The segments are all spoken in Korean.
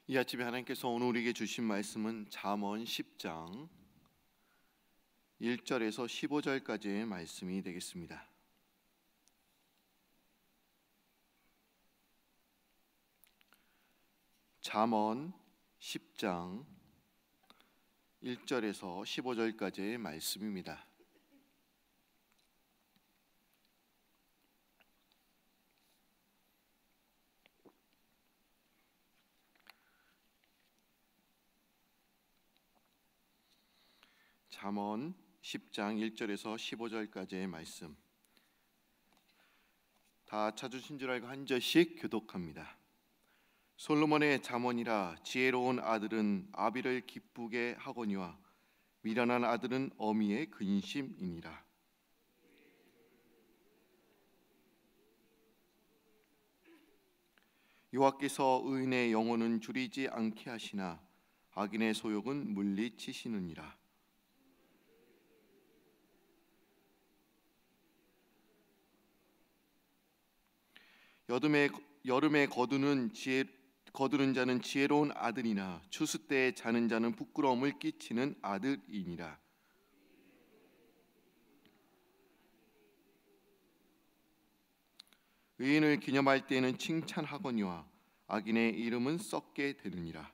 이 아침에 하나님께서 오늘 우리에게 주신 말씀은 잠언 10장 1절에서 15절까지의 말씀이 되겠습니다. 잠언 10장 1절에서 15절까지의 말씀입니다. 잠언 10장 1절에서 15절까지의 말씀, 다 찾으신 줄 알고 한 절씩 교독합니다. 솔로몬의 잠언이라. 지혜로운 아들은 아비를 기쁘게 하거니와 미련한 아들은 어미의 근심이니라. 여호와께서 의인의 영혼은 줄이지 않게 하시나 악인의 소욕은 물리치시느니라. 여름에 거두는 자는 지혜로운 아들이나 추수 때에 자는 자는 부끄러움을 끼치는 아들이니라. 의인을 기념할 때에는 칭찬하거니와 악인의 이름은 썩게 되느니라.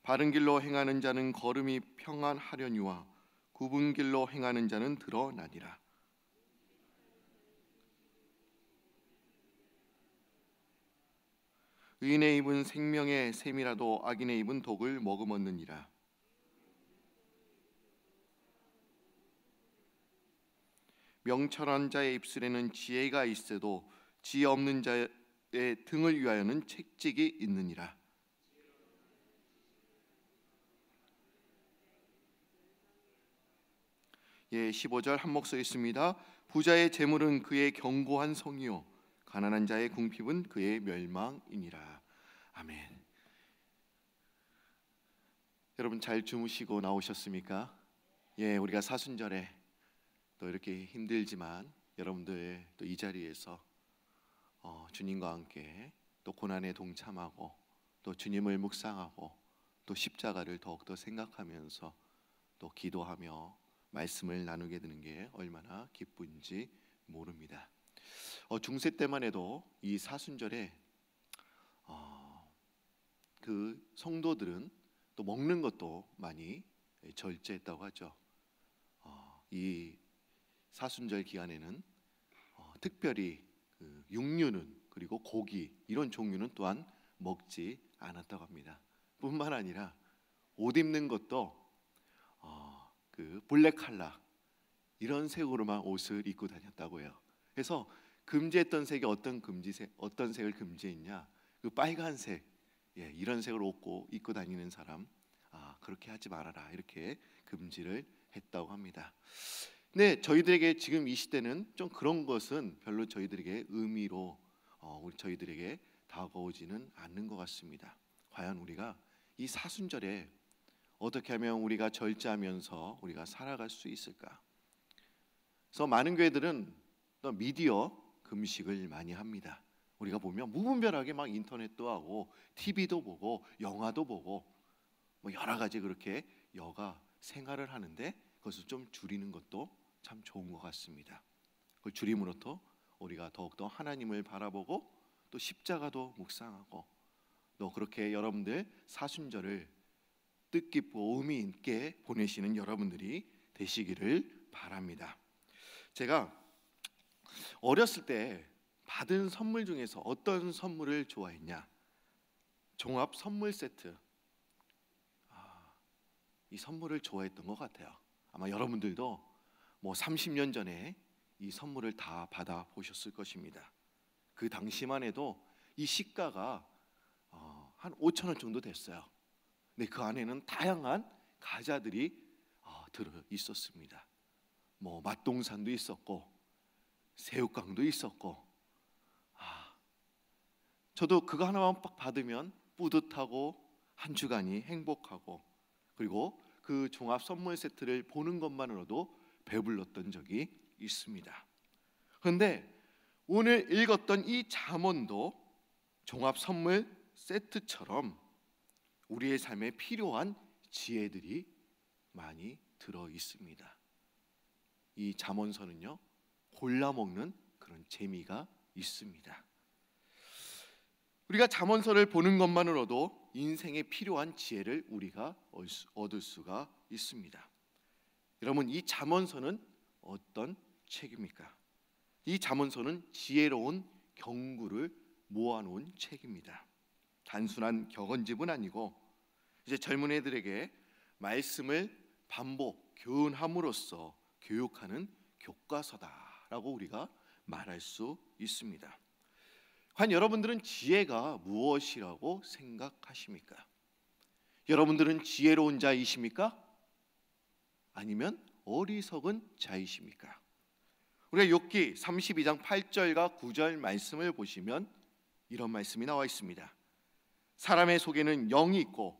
바른 길로 행하는 자는 걸음이 평안하려니와 굽은 길로 행하는 자는 드러나니라. 의인의 입은 생명의 샘이라도 악인의 입은 독을 머금었느니라. 명철한 자의 입술에는 지혜가 있어도 지혜 없는 자의 등을 위하여는 채찍이 있느니라. 예, 15절 한 목소리 있습니다. 부자의 재물은 그의 견고한 성이요 가난한 자의 궁핍은 그의 멸망이니라. 아멘. 여러분 잘 주무시고 나오셨습니까? 예, 우리가 사순절에 또 이렇게 힘들지만 여러분들 또 이 자리에서 주님과 함께 또 고난에 동참하고 또 주님을 묵상하고 또 십자가를 더욱더 생각하면서 또 기도하며 말씀을 나누게 되는 게 얼마나 기쁜지 모릅니다. 중세 때만 해도 이 사순절에 그 성도들은 또 먹는 것도 많이 절제했다고 하죠. 이 사순절 기간에는 특별히 그 육류는 그리고 고기 이런 종류는 또한 먹지 않았다고 합니다. 뿐만 아니라 옷 입는 것도 그 블랙 칼라 이런 색으로만 옷을 입고 다녔다고 해요. 그래서 금지했던 색이 어떤 색을 금지했냐? 그 빨간색, 예, 이런 색을 입고 다니는 사람, 그렇게 하지 말아라 이렇게 금지를 했다고 합니다. 네, 저희들에게 지금 이 시대는 좀 그런 것은 별로 저희들에게 의미로 저희들에게 다가오지는 않는 것 같습니다. 과연 우리가 이 사순절에 어떻게 하면 우리가 절제하면서 우리가 살아갈 수 있을까? 그래서 많은 교회들은 또 미디어 금식을 많이 합니다. 우리가 보면 무분별하게 막 인터넷도 하고 TV도 보고 영화도 보고 뭐 여러 가지 그렇게 여가 생활을 하는데 그것을 좀 줄이는 것도 참 좋은 것 같습니다. 그걸 줄임으로써 우리가 더욱더 하나님을 바라보고 또 십자가도 묵상하고 또 그렇게 여러분들 사순절을 뜻깊고 의미 있게 보내시는 여러분들이 되시기를 바랍니다. 제가 어렸을 때 받은 선물 중에서 어떤 선물을 좋아했냐? 종합 선물 세트. 이 선물을 좋아했던 것 같아요. 아마 여러분들도 뭐 30년 전에 이 선물을 다 받아 보셨을 것입니다. 그 당시만 해도 이 시가가 한 5천 원 정도 됐어요. 근데 그 안에는 다양한 과자들이 들어 있었습니다. 뭐 맛동산도 있었고 새우깡도 있었고, 저도 그거 하나만 딱 받으면 뿌듯하고 한 주간이 행복하고, 그리고 그 종합 선물 세트를 보는 것만으로도 배불렀던 적이 있습니다. 그런데 오늘 읽었던 이 잠언도 종합 선물 세트처럼 우리의 삶에 필요한 지혜들이 많이 들어 있습니다. 이 잠언서는요, 골라 먹는 그런 재미가 있습니다. 우리가 잠언서를 보는 것만으로도 인생에 필요한 지혜를 우리가 얻을 수가 있습니다. 여러분, 이 잠언서는 어떤 책입니까? 이 잠언서는 지혜로운 경구를 모아놓은 책입니다. 단순한 격언집은 아니고 이제 젊은 애들에게 말씀을 반복 교훈함으로써 교육하는 교과서다라고 우리가 말할 수 있습니다. 과연 여러분들은 지혜가 무엇이라고 생각하십니까? 여러분들은 지혜로운 자이십니까? 아니면 어리석은 자이십니까? 우리가 욥기 32장 8절과 9절 말씀을 보시면 이런 말씀이 나와 있습니다. 사람의 속에는 영이 있고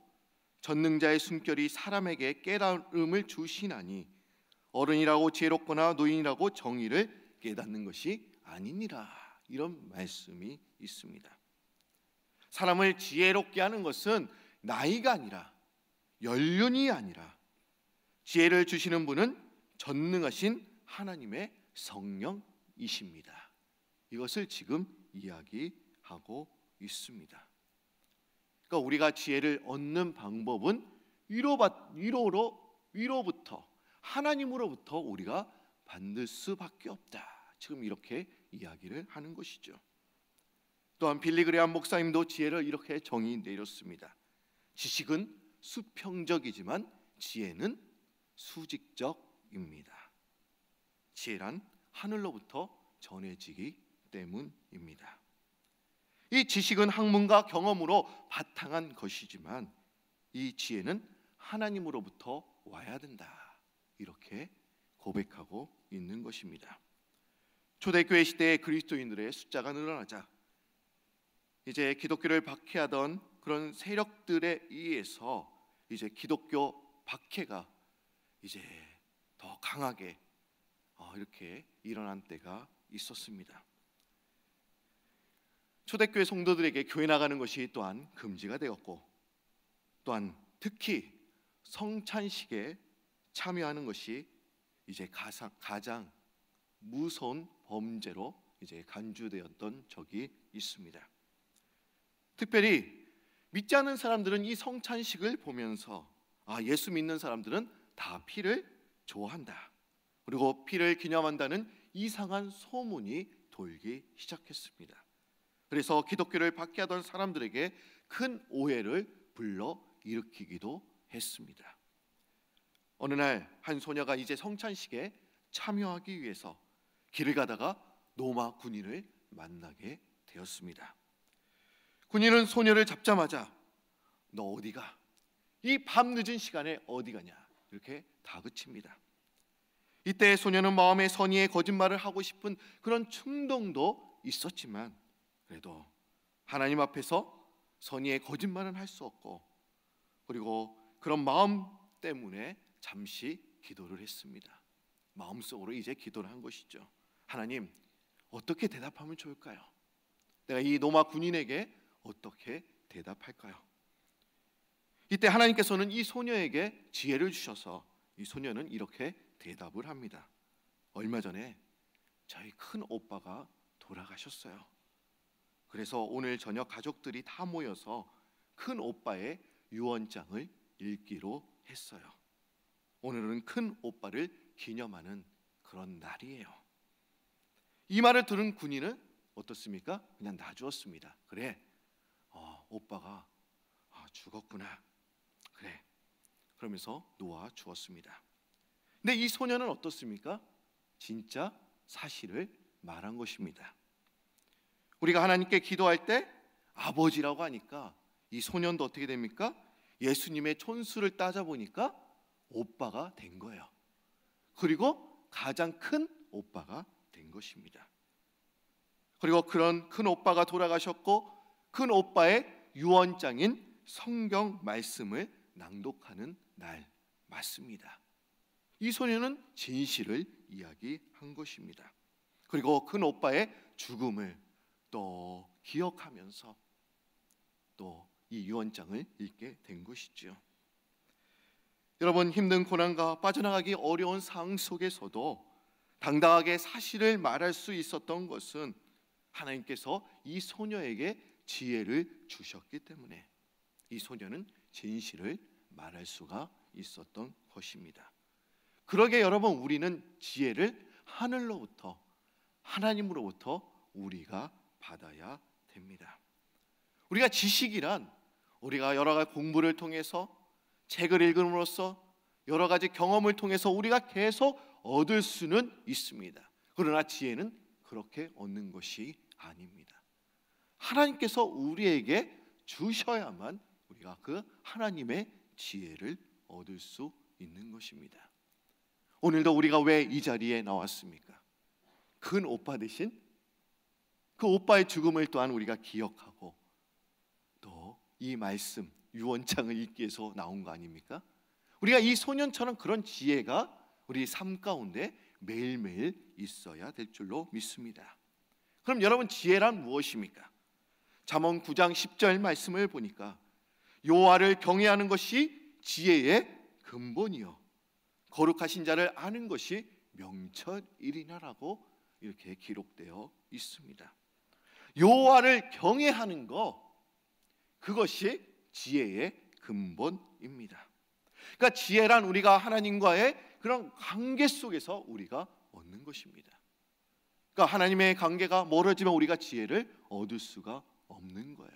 전능자의 숨결이 사람에게 깨달음을 주시나니 어른이라고 지혜롭거나 노인이라고 정의를 깨닫는 것이 아니니라. 이런 말씀이 있습니다. 사람을 지혜롭게 하는 것은 나이가 아니라 연륜이 아니라 지혜를 주시는 분은 전능하신 하나님의 성령이십니다. 이것을 지금 이야기하고 있습니다. 그러니까 우리가 지혜를 얻는 방법은 위로부터 하나님으로부터 우리가 받을 수밖에 없다. 지금 이렇게 이야기를 하는 것이죠. 또한 빌리 그레함 목사님도 지혜를 이렇게 정의 내렸습니다. 지식은 수평적이지만 지혜는 수직적입니다. 지혜란 하늘로부터 전해지기 때문입니다. 이 지식은 학문과 경험으로 바탕한 것이지만 이 지혜는 하나님으로부터 와야 된다. 이렇게 고백하고 있는 것입니다. 초대교회 시대의 그리스도인들의 숫자가 늘어나자 이제 기독교를 박해하던 그런 세력들에 의해서 이제 기독교 박해가 이제 더 강하게 이렇게 일어난 때가 있었습니다. 초대교회 성도들에게 교회 나가는 것이 또한 금지가 되었고, 또한 특히 성찬식에 참여하는 것이 이제 가장 무서운 범죄로 이제 간주되었던 적이 있습니다. 특별히 믿지 않는 사람들은 이 성찬식을 보면서 예수 믿는 사람들은 다 피를 좋아한다. 그리고 피를 기념한다는 이상한 소문이 돌기 시작했습니다. 그래서 기독교를 박해하던 사람들에게 큰 오해를 불러 일으키기도 했습니다. 어느 날 한 소녀가 이제 성찬식에 참여하기 위해서 길을 가다가 로마 군인을 만나게 되었습니다. 군인은 소녀를 잡자마자 너 어디가? 이 밤 늦은 시간에 어디 가냐? 이렇게 다그칩니다. 이때 소녀는 마음에 선의의 거짓말을 하고 싶은 그런 충동도 있었지만 그래도 하나님 앞에서 선의의 거짓말은 할 수 없고, 그리고 그런 마음 때문에 잠시 기도를 했습니다. 마음속으로 이제 기도를 한 것이죠. 하나님, 어떻게 대답하면 좋을까요? 내가 이 로마 군인에게 어떻게 대답할까요? 이때 하나님께서는 이 소녀에게 지혜를 주셔서 이 소녀는 이렇게 대답을 합니다. 얼마 전에 저희 큰 오빠가 돌아가셨어요. 그래서 오늘 저녁 가족들이 다 모여서 큰 오빠의 유언장을 읽기로 했어요. 오늘은 큰 오빠를 기념하는 그런 날이에요. 이 말을 들은 군인은 어떻습니까? 그냥 놔주었습니다. 그래, 오빠가 죽었구나. 그래, 그러면서 놓아 주었습니다. 근데 이 소녀는 어떻습니까? 진짜 사실을 말한 것입니다. 우리가 하나님께 기도할 때 아버지라고 하니까 이 소년도 어떻게 됩니까? 예수님의 촌수를 따져보니까 오빠가 된 거예요. 그리고 가장 큰 오빠가 된 것입니다. 그리고 그런 큰 오빠가 돌아가셨고 큰 오빠의 유언장인 성경 말씀을 낭독하는 날 맞습니다. 이 소녀는 진실을 이야기한 것입니다. 그리고 큰 오빠의 죽음을 또 기억하면서 또 이 유언장을 읽게 된 것이죠. 여러분, 힘든 고난과 빠져나가기 어려운 상황 속에서도 당당하게 사실을 말할 수 있었던 것은 하나님께서 이 소녀에게 지혜를 주셨기 때문에 이 소녀는 진실을 말할 수가 있었던 것입니다. 그러게 여러분, 우리는 지혜를 하늘로부터, 하나님으로부터 우리가 받아야 됩니다. 우리가 지식이란 우리가 여러 가지 공부를 통해서, 책을 읽음으로써, 여러 가지 경험을 통해서 우리가 계속 얻을 수는 있습니다. 그러나 지혜는 그렇게 얻는 것이 아닙니다. 하나님께서 우리에게 주셔야만 우리가 그 하나님의 지혜를 얻을 수 있는 것입니다. 오늘도 우리가 왜 이 자리에 나왔습니까? 큰 오빠 대신 그 오빠의 죽음을 또한 우리가 기억하고 또 이 말씀 유언장을 읽기 위해서 나온 거 아닙니까? 우리가 이 소년처럼 그런 지혜가 우리 삶 가운데 매일매일 있어야 될 줄로 믿습니다. 그럼 여러분, 지혜란 무엇입니까? 잠언 9장 10절 말씀을 보니까 여호와를 경외하는 것이 지혜의 근본이요 거룩하신 자를 아는 것이 명철이리나라고 이렇게 기록되어 있습니다. 여호와를 경외하는 것, 그것이 지혜의 근본입니다. 그러니까 지혜란 우리가 하나님과의 그런 관계 속에서 우리가 얻는 것입니다. 그러니까 하나님의 관계가 멀어지면 우리가 지혜를 얻을 수가 없는 거예요.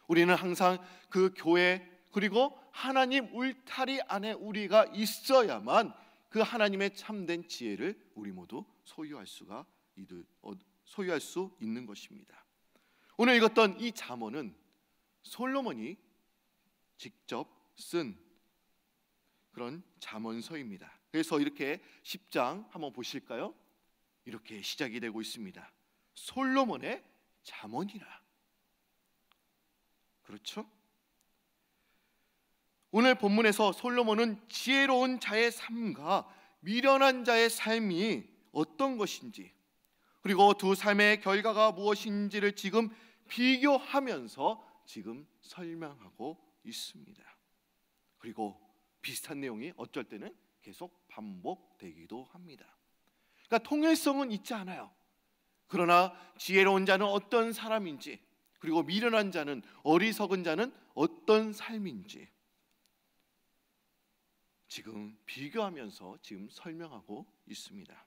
우리는 항상 그 교회 그리고 하나님 울타리 안에 우리가 있어야만 그 하나님의 참된 지혜를 우리 모두 소유할 수 있는 것입니다. 오늘 읽었던 이 잠언은 솔로몬이 직접 쓴 그런 잠언서입니다. 그래서 이렇게 10장 한번 보실까요? 이렇게 시작이 되고 있습니다. 솔로몬의 잠언이라. 그렇죠? 오늘 본문에서 솔로몬은 지혜로운 자의 삶과 미련한 자의 삶이 어떤 것인지, 그리고 두 삶의 결과가 무엇인지를 지금 비교하면서 지금 설명하고 있습니다. 그리고 비슷한 내용이 어쩔 때는 계속 반복되기도 합니다. 그러니까 통일성은 있지 않아요. 그러나 지혜로운 자는 어떤 사람인지, 그리고 미련한 자는, 어리석은 자는 어떤 삶인지 지금 비교하면서 지금 설명하고 있습니다.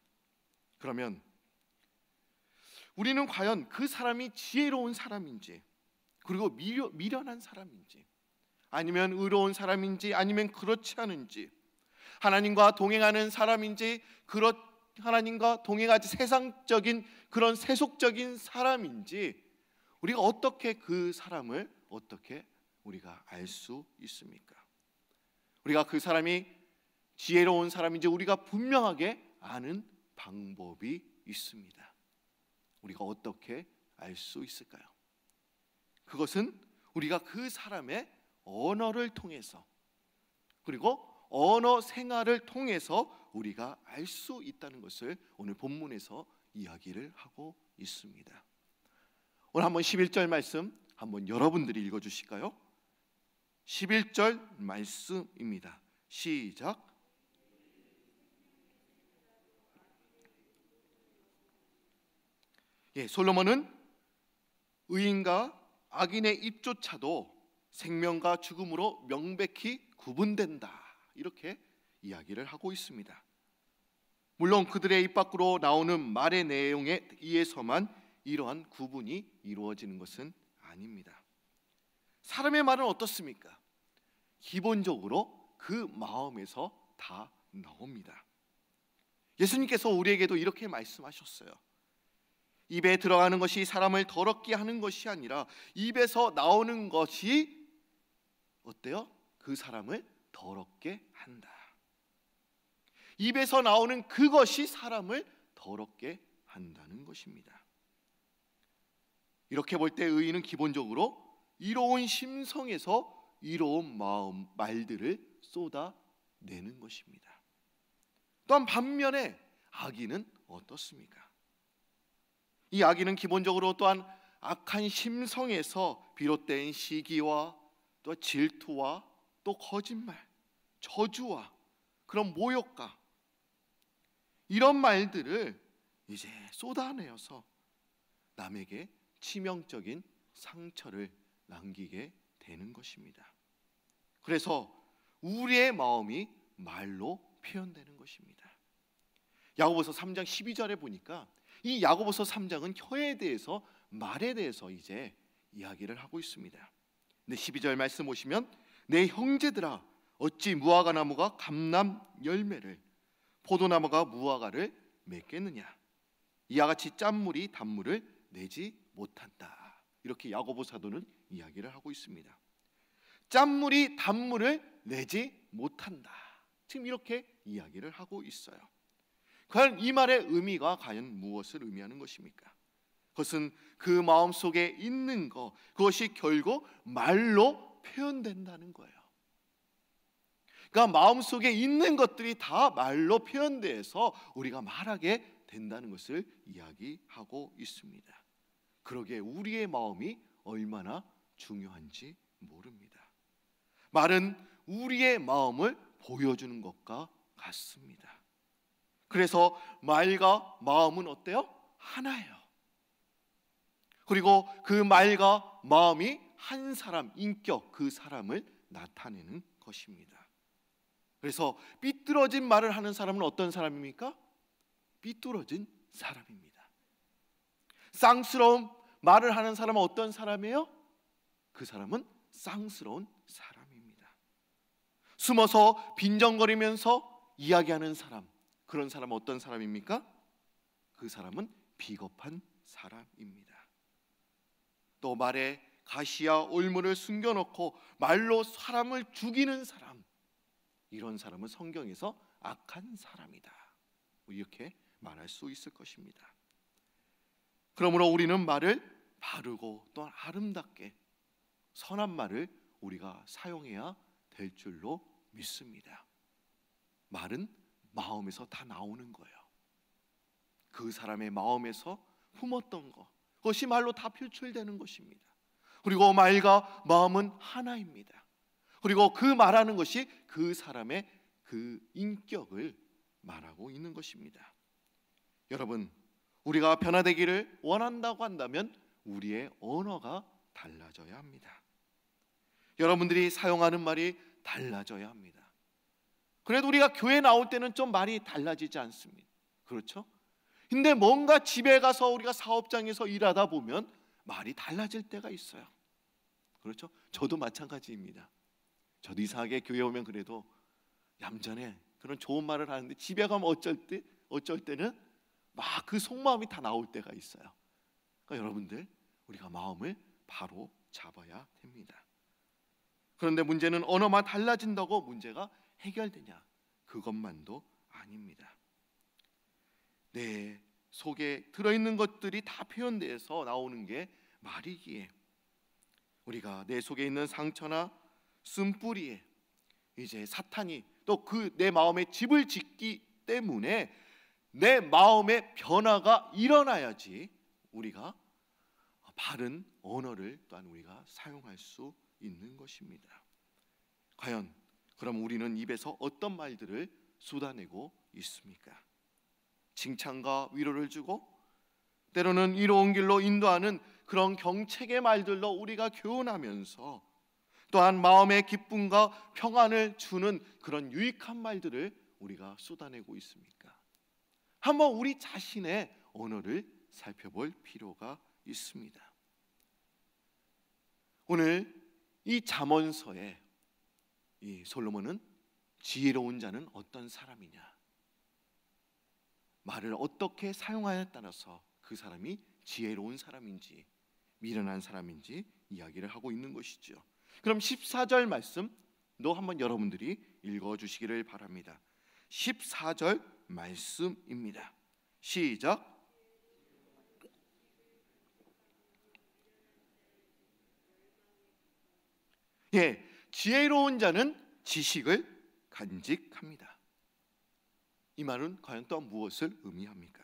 그러면 우리는 과연 그 사람이 지혜로운 사람인지, 그리고 미련한 사람인지, 아니면 의로운 사람인지, 아니면 그렇지 않은지, 하나님과 동행하는 사람인지, 하나님과 동행하지 세상적인 그런 세속적인 사람인지, 우리가 어떻게 그 사람을 어떻게 우리가 알 수 있습니까? 우리가 그 사람이 지혜로운 사람인지 우리가 분명하게 아는 방법이 있습니다. 우리가 어떻게 알 수 있을까요? 그것은 우리가 그 사람의 언어를 통해서, 그리고 언어 생활을 통해서 우리가 알 수 있다는 것을 오늘 본문에서 이야기를 하고 있습니다. 오늘 한번 11절 말씀 한번 여러분들이 읽어주실까요? 11절 말씀입니다. 시작. 솔로몬은 의인과 악인의 입조차도 생명과 죽음으로 명백히 구분된다, 이렇게 이야기를 하고 있습니다. 물론 그들의 입 밖으로 나오는 말의 내용에 의해서만 이러한 구분이 이루어지는 것은 아닙니다. 사람의 말은 어떻습니까? 기본적으로 그 마음에서 다 나옵니다. 예수님께서 우리에게도 이렇게 말씀하셨어요. 입에 들어가는 것이 사람을 더럽게 하는 것이 아니라 입에서 나오는 것이 어때요? 그 사람을 더럽게 한다. 입에서 나오는 그것이 사람을 더럽게 한다는 것입니다. 이렇게 볼 때 의인은 기본적으로 이로운 심성에서 이로운 마음, 말들을 쏟아내는 것입니다. 또한 반면에 악인은 어떻습니까? 이 악의는 기본적으로 또한 악한 심성에서 비롯된 시기와 또 질투와 또 거짓말, 저주와 그런 모욕과 이런 말들을 이제 쏟아내어서 남에게 치명적인 상처를 남기게 되는 것입니다. 그래서 우리의 마음이 말로 표현되는 것입니다. 야고보서 3장 12절에 보니까 이 야고보서 3장은 혀에 대해서, 말에 대해서 이제 이야기를 하고 있습니다. 근데 12절 말씀 보시면 내 형제들아 어찌 무화과 나무가 감람 열매를 포도나무가 무화과를 맺겠느냐, 이와 같이 짠물이 단물을 내지 못한다. 이렇게 야고보 사도는 이야기를 하고 있습니다. 짠물이 단물을 내지 못한다. 지금 이렇게 이야기를 하고 있어요. 과연 이 말의 의미가 과연 무엇을 의미하는 것입니까? 그것은 그 마음속에 있는 것, 그것이 결국 말로 표현된다는 거예요. 그러니까 마음속에 있는 것들이 다 말로 표현돼서 우리가 말하게 된다는 것을 이야기하고 있습니다. 그러기에 우리의 마음이 얼마나 중요한지 모릅니다. 말은 우리의 마음을 보여주는 것과 같습니다. 그래서 말과 마음은 어때요? 하나예요. 그리고 그 말과 마음이 한 사람, 인격, 그 사람을 나타내는 것입니다. 그래서 삐뚤어진 말을 하는 사람은 어떤 사람입니까? 삐뚤어진 사람입니다. 쌍스러운 말을 하는 사람은 어떤 사람이에요? 그 사람은 쌍스러운 사람입니다. 숨어서 빈정거리면서 이야기하는 사람, 그런 사람은 어떤 사람입니까? 그 사람은 비겁한 사람입니다. 또 말에 가시와 올무를 숨겨놓고 말로 사람을 죽이는 사람, 이런 사람은 성경에서 악한 사람이다, 이렇게 말할 수 있을 것입니다. 그러므로 우리는 말을 바르고 또 아름답게 선한 말을 우리가 사용해야 될 줄로 믿습니다. 말은 마음에서 다 나오는 거예요. 그 사람의 마음에서 품었던 것, 그것이 말로 다 표출되는 것입니다. 그리고 말과 마음은 하나입니다. 그리고 그 말하는 것이 그 사람의 그 인격을 말하고 있는 것입니다. 여러분, 우리가 변화되기를 원한다고 한다면 우리의 언어가 달라져야 합니다. 여러분들이 사용하는 말이 달라져야 합니다. 그래도 우리가 교회 나올 때는 좀 말이 달라지지 않습니다. 그렇죠? 근데 뭔가 집에 가서 우리가 사업장에서 일하다 보면 말이 달라질 때가 있어요. 그렇죠? 저도 마찬가지입니다. 저도 이상하게 교회 오면 그래도 얌전해, 그런 좋은 말을 하는데 집에 가면 어쩔 때는 막 그 속마음이 다 나올 때가 있어요. 그러니까 여러분들, 우리가 마음을 바로 잡아야 됩니다. 그런데 문제는 언어만 달라진다고 문제가 해결되냐, 그것만도 아닙니다. 내 속에 들어있는 것들이 다 표현돼서 나오는 게 말이기에 우리가 내 속에 있는 상처나 쓴뿌리에 이제 사탄이 또 그 내 마음에 집을 짓기 때문에 내 마음의 변화가 일어나야지 우리가 바른 언어를 또한 우리가 사용할 수 있는 것입니다. 과연 그럼 우리는 입에서 어떤 말들을 쏟아내고 있습니까? 칭찬과 위로를 주고 때로는 이로운 길로 인도하는 그런 경책의 말들로 우리가 교훈하면서 또한 마음의 기쁨과 평안을 주는 그런 유익한 말들을 우리가 쏟아내고 있습니까? 한번 우리 자신의 언어를 살펴볼 필요가 있습니다. 오늘 이 잠언서에 이 솔로몬은 지혜로운 자는 어떤 사람이냐, 말을 어떻게 사용하냐에 따라서 그 사람이 지혜로운 사람인지 미련한 사람인지 이야기를 하고 있는 것이죠. 그럼 14절 말씀도 한번 여러분들이 읽어주시기를 바랍니다. 14절 말씀입니다. 시작. 예, 지혜로운 자는 지식을 간직합니다. 이 말은 과연 또 무엇을 의미합니까?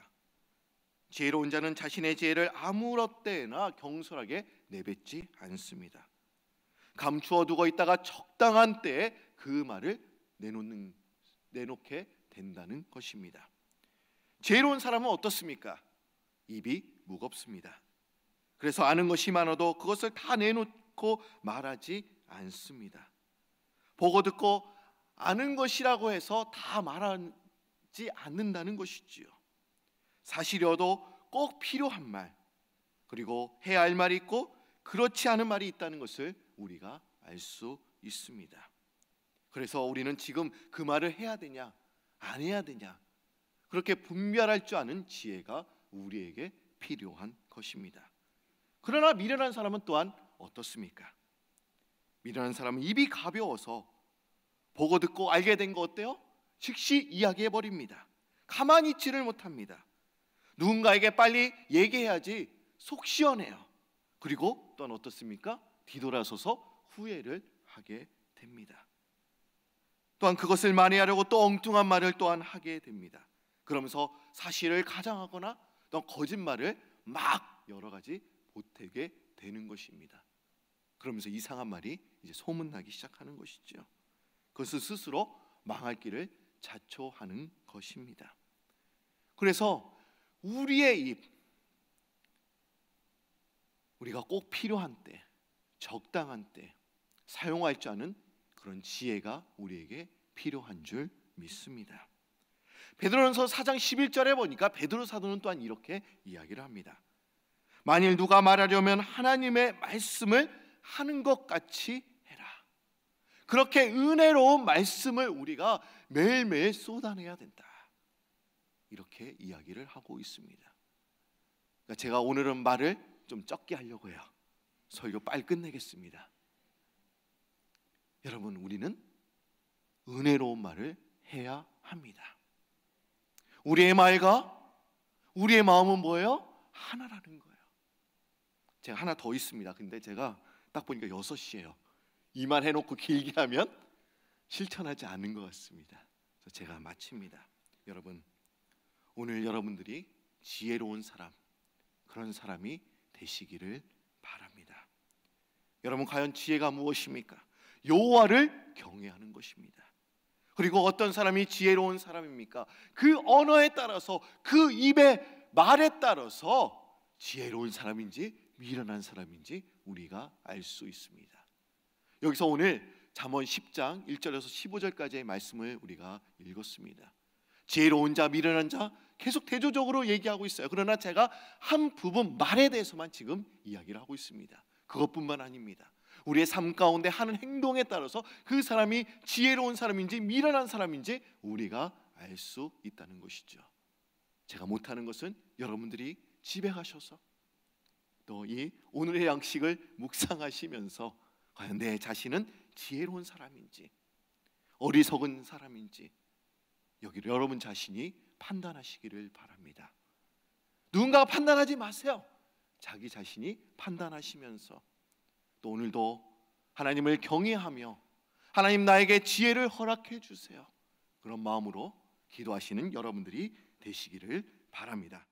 지혜로운 자는 자신의 지혜를 아무렇 때나 경솔하게 내뱉지 않습니다. 감추어 두고 있다가 적당한 때에 그 말을 내놓게 된다는 것입니다. 지혜로운 사람은 어떻습니까? 입이 무겁습니다. 그래서 아는 것이 많아도 그것을 다 내놓고 말하지 않습니다. 보고 듣고 아는 것이라고 해서 다 말하지 않는다는 것이지요. 사실이어도 꼭 필요한 말, 그리고 해야 할 말이 있고 그렇지 않은 말이 있다는 것을 우리가 알 수 있습니다. 그래서 우리는 지금 그 말을 해야 되냐 안 해야 되냐 그렇게 분별할 줄 아는 지혜가 우리에게 필요한 것입니다. 그러나 미련한 사람은 또한 어떻습니까? 미련한 사람은 입이 가벼워서 보고 듣고 알게 된 거 어때요? 즉시 이야기해버립니다. 가만히 있지를 못합니다. 누군가에게 빨리 얘기해야지 속 시원해요. 그리고 또한 어떻습니까? 뒤돌아서서 후회를 하게 됩니다. 또한 그것을 만회하려고 또 엉뚱한 말을 또한 하게 됩니다. 그러면서 사실을 가장하거나 또 거짓말을 막 여러 가지 보태게 되는 것입니다. 그러면서 이상한 말이 이제 소문나기 시작하는 것이죠. 그것은 스스로 망할 길을 자초하는 것입니다. 그래서 우리의 입, 우리가 꼭 필요한 때, 적당한 때 사용할 줄 아는 그런 지혜가 우리에게 필요한 줄 믿습니다. 베드로전서 4장 11절에 보니까 베드로 사도는 또한 이렇게 이야기를 합니다. 만일 누가 말하려면 하나님의 말씀을 하는 것 같이 해라. 그렇게 은혜로운 말씀을 우리가 매일매일 쏟아내야 된다. 이렇게 이야기를 하고 있습니다. 그러니까 제가 오늘은 말을 좀 적게 하려고 해요. 설교 빨리 끝내겠습니다. 여러분, 우리는 은혜로운 말을 해야 합니다. 우리의 말과 우리의 마음은 뭐예요? 하나라는 거예요. 제가 하나 더 있습니다. 근데 제가 딱 보니까 6시예요. 이 말 해놓고 길게 하면 실천하지 않는 것 같습니다. 그래서 제가 마칩니다. 여러분, 오늘 여러분들이 지혜로운 사람, 그런 사람이 되시기를 바랍니다. 여러분, 과연 지혜가 무엇입니까? 여호와를 경외하는 것입니다. 그리고 어떤 사람이 지혜로운 사람입니까? 그 언어에 따라서, 그 입의 말에 따라서 지혜로운 사람인지 미련한 사람인지 우리가 알 수 있습니다. 여기서 오늘 잠언 10장 1절에서 15절까지의 말씀을 우리가 읽었습니다. 지혜로운 자, 미련한 자 계속 대조적으로 얘기하고 있어요. 그러나 제가 한 부분 말에 대해서만 지금 이야기를 하고 있습니다. 그것뿐만 아닙니다. 우리의 삶 가운데 하는 행동에 따라서 그 사람이 지혜로운 사람인지 미련한 사람인지 우리가 알 수 있다는 것이죠. 제가 못하는 것은 여러분들이 집에 가셔서 또 이 오늘의 양식을 묵상하시면서 과연 내 자신은 지혜로운 사람인지 어리석은 사람인지 여기를 여러분 자신이 판단하시기를 바랍니다. 누군가가 판단하지 마세요. 자기 자신이 판단하시면서 또 오늘도 하나님을 경외하며 하나님 나에게 지혜를 허락해 주세요. 그런 마음으로 기도하시는 여러분들이 되시기를 바랍니다.